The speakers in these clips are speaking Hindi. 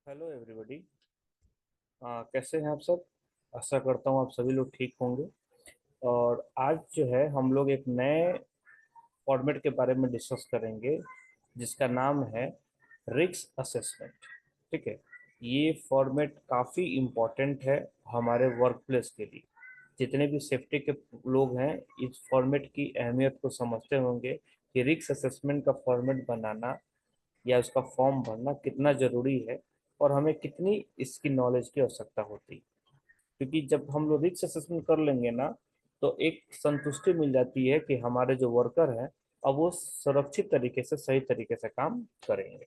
Hello everybody. कैसे हैं आप सब। आशा करता हूँ आप सभी लोग ठीक होंगे। और आज जो है हम लोग एक नए फॉर्मेट के बारे में डिस्कस करेंगे जिसका नाम है रिस्क असेसमेंट। ठीक है। ये फॉर्मेट काफ़ी इम्पोर्टेंट है हमारे वर्क प्लेस के लिए। जितने भी सेफ्टी के लोग हैं इस फॉर्मेट की अहमियत को समझते होंगे कि रिस्क असेसमेंट का फॉर्मेट बनाना या उसका फॉर्म भरना कितना ज़रूरी है और हमें कितनी इसकी नॉलेज की आवश्यकता होती है। क्योंकि जब हम लोग रिस्क असेसमेंट कर लेंगे ना तो एक संतुष्टि मिल जाती है कि हमारे जो वर्कर हैं अब वो सुरक्षित तरीके से सही तरीके से काम करेंगे।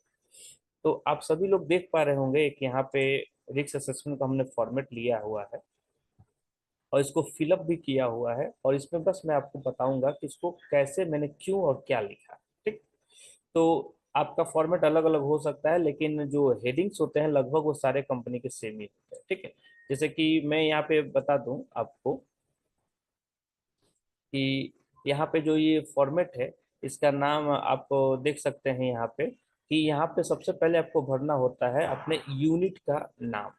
तो आप सभी लोग देख पा रहे होंगे एक यहाँ पे रिस्क असेसमेंट का हमने फॉर्मेट लिया हुआ है और इसको फिलअप भी किया हुआ है और इसमें बस मैं आपको बताऊंगा कि इसको कैसे मैंने क्यों और क्या लिखा। ठीक। तो आपका फॉर्मेट अलग अलग हो सकता है लेकिन जो हेडिंग्स होते हैं लगभग वो सारे कंपनी के सेम ही होते हैं। ठीक है। जैसे कि मैं यहाँ पे बता दूं आपको कि यहाँ पे जो ये फॉर्मेट है इसका नाम आप देख सकते हैं यहाँ पे कि यहाँ पे सबसे पहले आपको भरना होता है अपने यूनिट का नाम।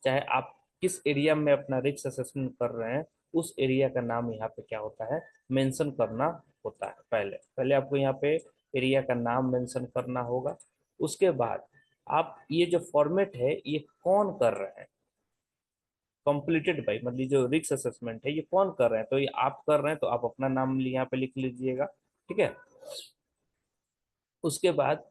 चाहे आप किस एरिया में अपना रिस्क असेसमेंट कर रहे हैं उस एरिया का नाम यहाँ पे क्या होता है मेंशन करना होता है। पहले पहले आपको यहाँ पे एरिया का नाम मेंशन करना होगा। उसके बाद आप ये जो फॉर्मेट है ये कौन कर रहे हैं कंप्लीटेड बाई मतलब जो रिस्क असेसमेंट है ये कौन कर रहे हैं तो ये आप कर रहे हैं तो आप अपना नाम यहाँ पे लिख लीजिएगा। ठीक है। उसके बाद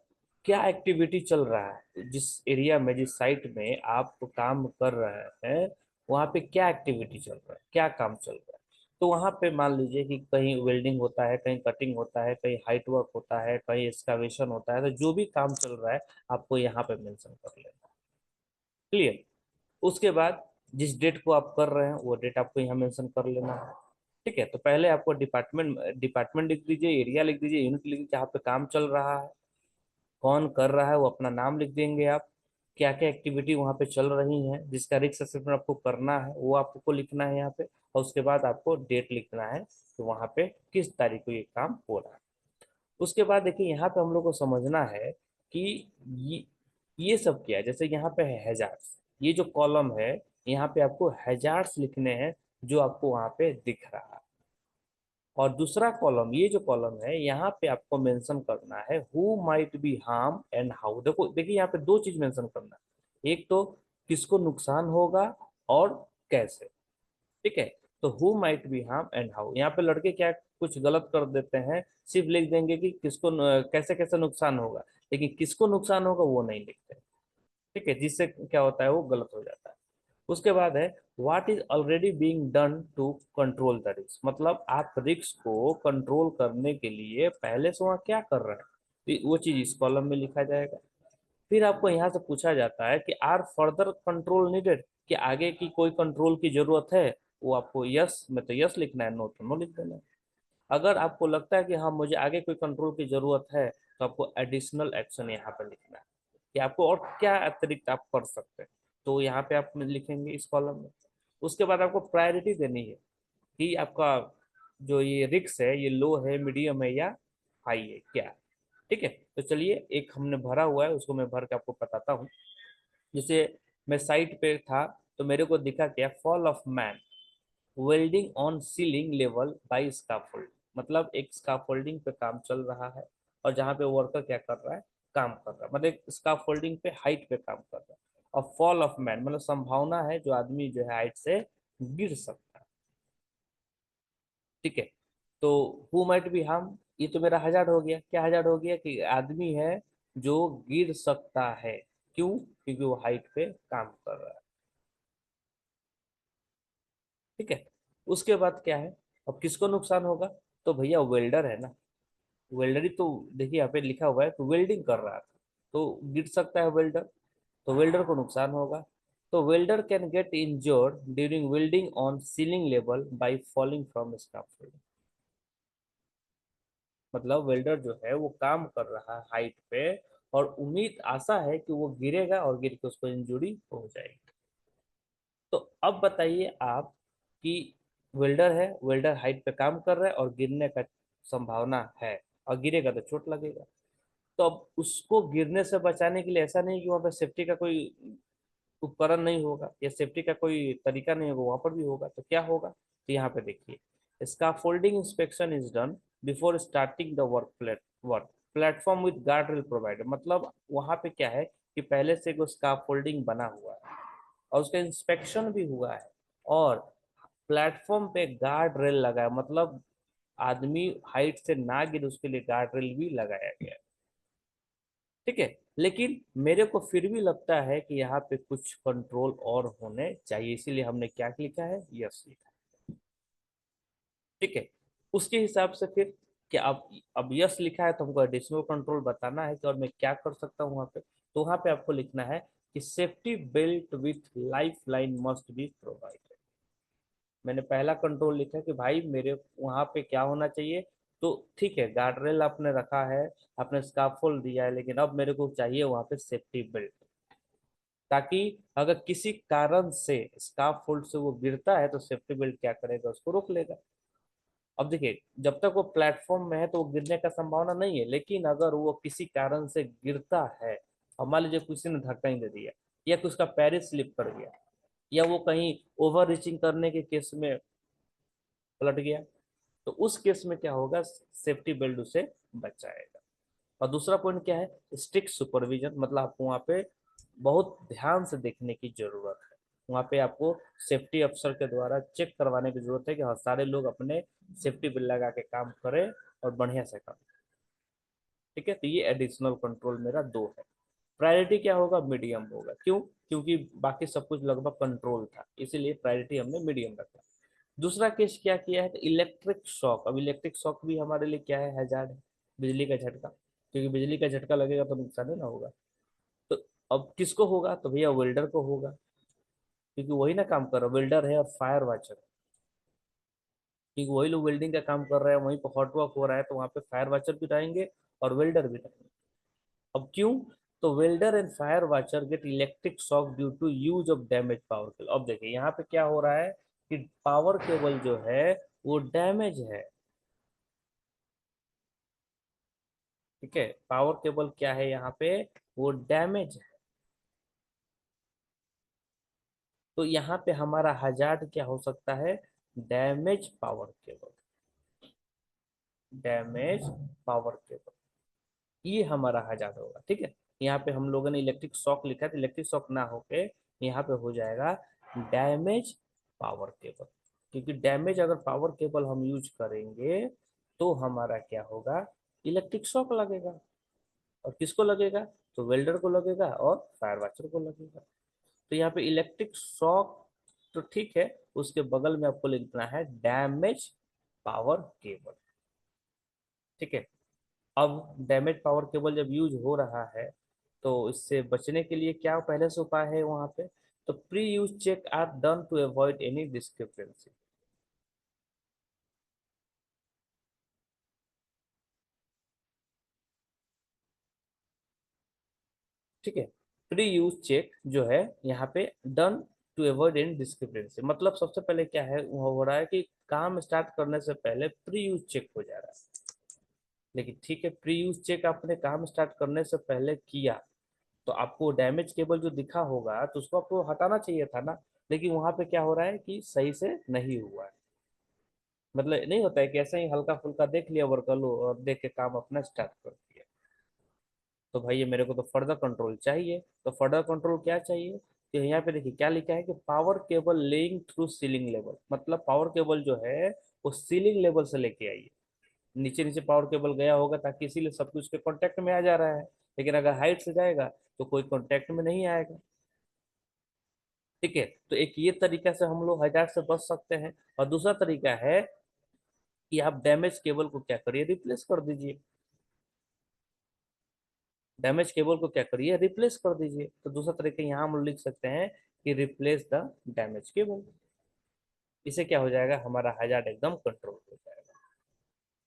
क्या एक्टिविटी चल रहा है जिस एरिया में जिस साइट में आप काम कर रहे हैं वहाँ पे क्या एक्टिविटी चल रहा है क्या काम चल रहा है। तो वहाँ पे मान लीजिए कि कहीं वेल्डिंग होता है कहीं कटिंग होता है कहीं हाइट वर्क होता है कहीं एक्सकावेशन होता है तो जो भी काम चल रहा है आपको यहाँ पे मेंशन कर लेना। क्लियर। उसके बाद जिस डेट को आप कर रहे हैं वो डेट आपको यहाँ मेंशन कर लेना है। ठीक है। तो पहले आपको डिपार्टमेंट डिपार्टमेंट लिख दीजिए एरिया लिख दीजिए यूनिट लिख दीजिए जहाँ पे काम चल रहा है कौन कर रहा है वो अपना नाम लिख देंगे आप। क्या क्या एक्टिविटी वहाँ पे चल रही है जिसका रिस्क असेसमेंट आपको करना है वो आपको लिखना है यहाँ पे। और उसके बाद आपको डेट लिखना है तो वहाँ पे किस तारीख को ये काम हो रहा है। उसके बाद देखिए यहाँ पे हम लोग को समझना है कि ये सब क्या है। जैसे यहाँ पे है हैजार्ड्स ये जो कॉलम है यहाँ पे आपको हैजार्ड्स लिखने हैं जो आपको वहाँ पे दिख रहा है। और दूसरा कॉलम ये जो कॉलम है यहाँ पे आपको मेंशन करना है who might be harm and how. देखो देखिए यहाँ पे दो चीज मेंशन करना है एक तो किसको नुकसान होगा और कैसे। ठीक है। तो who might be harm and how यहाँ पे लड़के क्या कुछ गलत कर देते हैं सिर्फ लिख देंगे कि किसको कैसे कैसे नुकसान होगा लेकिन किसको नुकसान होगा वो नहीं लिखते। ठीक है। जिससे क्या होता है वो गलत हो जाता है। उसके बाद है what is already being done to control the risk मतलब आप रिस्क को कंट्रोल करने के लिए पहले से वहाँ क्या कर रहे हैं तो वो चीज इस कॉलम में लिखा जाएगा। फिर आपको यहाँ से पूछा जाता है कि आर फर्दर कंट्रोल नीडेड कि आगे की कोई कंट्रोल की जरूरत है वो आपको यस में तो यस लिखना है नो तो नो लिख देना है। अगर आपको लगता है कि हाँ मुझे आगे कोई कंट्रोल की जरूरत है तो आपको एडिशनल एक्शन यहाँ पे लिखना है कि आपको और क्या अतिरिक्त आप कर सकते हैं तो यहाँ पे आप लिखेंगे इस कॉलम में। उसके बाद आपको प्रायोरिटी देनी है कि आपका जो ये रिक्स है ये लो है मीडियम है या हाई है क्या। ठीक है। तो चलिए एक हमने भरा हुआ है उसको मैं भर के आपको बताता हूँ। जैसे मैं साइट पे था तो मेरे को दिखा क्या fall of man welding on ceiling level by scaffold मतलब एक स्काफोल्डिंग पे काम चल रहा है और जहाँ पे वर्कर क्या कर रहा है काम कर रहा है मतलब एक स्काफोल्डिंग पे हाइट पे काम कर रहा है। और फॉल ऑफ मैन मतलब संभावना है जो आदमी जो है हाइट से गिर सकता है। ठीक है। तो हु माइट बी हार्म ये तो मेरा हजार हो गया क्या हजार हो गया कि आदमी है जो गिर सकता है। क्यों क्योंकि वो हाइट पे काम कर रहा है। ठीक है। उसके बाद क्या है अब किसको नुकसान होगा तो भैया वेल्डर है ना। वेल्डर ही तो देखिए यहाँ पे लिखा हुआ है कि वेल्डिंग कर रहा था तो गिर सकता है वेल्डर तो वेल्डर को नुकसान होगा। तो welder can get injured during welding on ceiling level by fouling from scaffold मतलब वेल्डर जो है वो काम कर रहा है हाइट पे और उम्मीद आशा है कि वो गिरेगा और गिर के उसको इंजुरी हो जाएगी। तो अब बताइए आप कि वेल्डर है वेल्डर हाइट पे काम कर रहा है और गिरने का संभावना है और गिरेगा तो चोट लगेगा। तो अब उसको गिरने से बचाने के लिए ऐसा नहीं कि वहाँ पे सेफ्टी का कोई उपकरण नहीं होगा या सेफ्टी का कोई तरीका नहीं होगा, वहां पर भी होगा। तो क्या होगा, तो यहाँ पे देखिए, scaffolding inspection is done before starting the work platform with guard rail provider. मतलब वहां पे क्या है कि पहले से वो स्कैफोल्डिंग बना हुआ है और उसका इंस्पेक्शन भी हुआ है, और प्लेटफॉर्म पे गार्ड रेल लगा है, मतलब आदमी हाइट से ना गिरे उसके लिए गार्ड रेल भी लगाया गया है। ठीक है, लेकिन मेरे को फिर भी लगता है कि यहाँ पे कुछ कंट्रोल और होने चाहिए, इसीलिए हमने क्या लिखा है, यस लिखा है। ठीक है, उसके हिसाब से फिर क्या, अब यस लिखा है तो हमको एडिशनल कंट्रोल बताना है कि और मैं क्या कर सकता हूँ वहाँ पे। तो वहाँ पे आपको लिखना है कि safety belt with life line must be provided. मैंने पहला कंट्रोल लिखा है कि भाई मेरे वहां पे क्या होना चाहिए। तो ठीक है, गार्ड रेल आपने रखा है, आपने स्कार्फोल्ड दिया है, लेकिन अब मेरे को चाहिए वहां पे सेफ्टी बेल्ट, ताकि अगर किसी कारण से स्कार्फोल्ड से वो गिरता है तो सेफ्टी बेल्ट क्या करेगा, उसको रोक लेगा। अब देखिए, जब तक वो प्लेटफॉर्म में है तो वो गिरने का संभावना नहीं है, लेकिन अगर वो किसी कारण से गिरता है, अब मान लीजिए किसी ने धक्का ही दे दिया, या कि उसका पैर स्लिप कर गया, या वो कहीं ओवर रीचिंग करने के केस में पलट गया, तो उस केस में क्या होगा, सेफ्टी बेल्ट उसे बचाएगा। और दूसरा पॉइंट क्या है, स्ट्रिक्ट सुपरविजन, मतलब आपको वहाँ पे बहुत ध्यान से देखने की जरूरत है। वहाँ पे आपको सेफ्टी अफसर के द्वारा चेक करवाने की जरूरत है कि हाँ सारे लोग अपने सेफ्टी बेल्ट लगा के काम करें और बढ़िया से काम। ठीक है, तो ये एडिशनल कंट्रोल मेरा दो है। प्रायोरिटी क्या होगा, मीडियम होगा। क्यों, क्योंकि बाकी सब कुछ लगभग कंट्रोल था, इसीलिए प्रायोरिटी हमने मीडियम रखा। दूसरा केस क्या किया है, इलेक्ट्रिक शॉक। अब इलेक्ट्रिक शॉक भी हमारे लिए क्या है, हैजार्ड है, बिजली का झटका, क्योंकि बिजली का झटका लगेगा तो नुकसान ही ना होगा। तो अब किसको होगा, तो भैया वेल्डर को होगा, क्योंकि वही ना काम कर रहा, वेल्डर है और फायर वॉचर, क्योंकि वही लोग वेल्डिंग का काम कर रहे हैं, वहीं पर हॉट वर्क हो रहा है, तो वहाँ पे फायर वॉचर भी रहेंगे और वेल्डर भी रहेंगे। अब क्यों, तो welder and fire watcher get electric shock due to use of damage power cable. अब देखिए यहाँ पे क्या हो रहा है कि पावर केबल जो है वो डैमेज है। ठीक है, पावर केबल क्या है यहाँ पे, वो डैमेज है। तो यहाँ पे हमारा हजार्ड क्या हो सकता है, damage power cable, damage power cable, ये हमारा हजार्ड होगा। ठीक है, यहाँ पे हम लोगों ने इलेक्ट्रिक शॉक लिखा है, तो इलेक्ट्रिक शॉक ना होके यहाँ पे हो जाएगा डैमेज पावर केबल, क्योंकि डैमेज अगर पावर केबल हम यूज करेंगे तो हमारा क्या होगा, इलेक्ट्रिक शॉक लगेगा। और किसको लगेगा, तो वेल्डर को लगेगा और फायर वॉचर को लगेगा। तो यहाँ पे इलेक्ट्रिक शॉक तो ठीक है, उसके बगल में आपको लिखना है डैमेज पावर केबल। ठीक है, अब डैमेज पावर केबल जब यूज हो रहा है तो इससे बचने के लिए क्या पहले से उपाय है वहां पे, तो pre use check are done to avoid any discrepancy. ठीक है, प्री यूज चेक जो है यहाँ पे done to avoid any discrepancy, मतलब सबसे पहले क्या है वो हो रहा है कि काम स्टार्ट करने से पहले प्री यूज चेक हो जा रहा है। लेकिन ठीक है, प्री यूज चेक आपने काम स्टार्ट करने से पहले किया, तो आपको डैमेज केबल जो दिखा होगा तो उसको आपको हटाना चाहिए था ना। लेकिन वहां पे क्या हो रहा है कि सही से नहीं हुआ है, मतलब नहीं होता है कि ऐसे ही हल्का फुल्का देख लिया वर्कर और देख के काम अपना स्टार्ट कर दिया। तो भाई ये मेरे को तो फर्दर कंट्रोल चाहिए। तो फर्दर कंट्रोल क्या चाहिए, तो यहाँ पे देखिए क्या लिखा है कि power cable laying through ceiling level, मतलब पावर केबल जो है वो सीलिंग लेवल से लेके आइए। नीचे नीचे पावर केबल गया होगा ताकि इसीलिए सब कुछ के कांटेक्ट में आ जा रहा है, लेकिन अगर हाइट से जाएगा तो कोई कांटेक्ट में नहीं आएगा। ठीक है, तो एक ये तरीका से हम लोग हजार से बच सकते हैं। और दूसरा तरीका है कि आप डैमेज केबल को क्या करिए, रिप्लेस कर दीजिए। डैमेज केबल को क्या करिए, रिप्लेस कर दीजिए। तो दूसरा तरीका यहाँ हम लिख सकते हैं कि रिप्लेस द डैमेज केबल। इसे क्या हो जाएगा, हमारा हजार एकदम कंट्रोल हो जाएगा।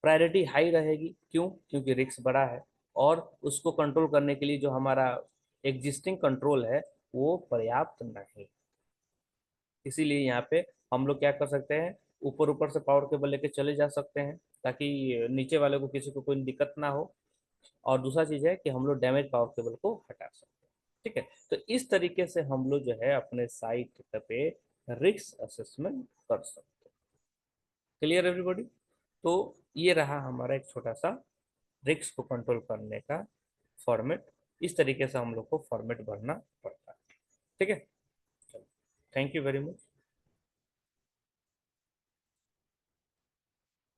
प्रायोरिटी हाई रहेगी, क्यों, क्योंकि रिस्क बड़ा है, और उसको कंट्रोल करने के लिए जो हमारा एग्जिस्टिंग कंट्रोल है वो पर्याप्त नहीं। इसीलिए यहाँ पे हम लोग क्या कर सकते हैं, ऊपर ऊपर से पावर केबल लेके चले जा सकते हैं ताकि नीचे वाले को किसी को कोई दिक्कत ना हो। और दूसरा चीज है कि हम लोग डैमेज पावर केबल को हटा सकते हैं। ठीक है, तो इस तरीके से हम लोग जो है अपने साइट पे रिस्क असेसमेंट कर सकते हैं। Clear everybody? तो ये रहा हमारा एक छोटा सा रिस्क को कंट्रोल करने का फॉर्मेट। इस तरीके से हम लोग को फॉर्मेट भरना पड़ता है। ठीक है, थैंक यू वेरी मच।